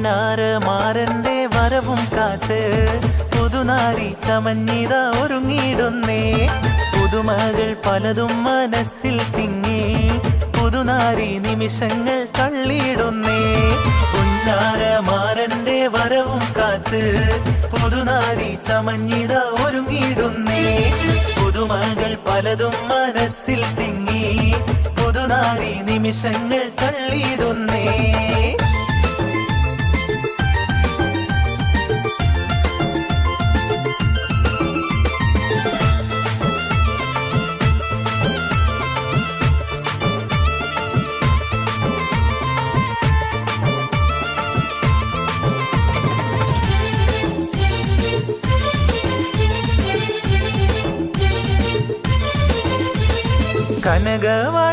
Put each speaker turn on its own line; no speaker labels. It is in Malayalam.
പുന്നാരമാരന്റെ വരവും കാത്ത് പുതുനാരി ചമഞ്ഞിത ഒരുങ്ങിയിടുന്നേ. പുതുമകൾ പലതും മനസ്സിൽ തിങ്ങി പുതുനാരി നിമിഷങ്ങൾ തള്ളിയിടുന്നേ. പുന്നാരമാരന്റെ വരവും കാത്ത് പുതുനാരി ചമഞ്ഞിത ഒരുങ്ങിയിടുന്നേ. പുതുമകൾ പലതും മനസ്സിൽ തിങ്ങി പുതുനാരി നിമിഷങ്ങൾ തള്ളിയിടുന്നേ. കനകവാ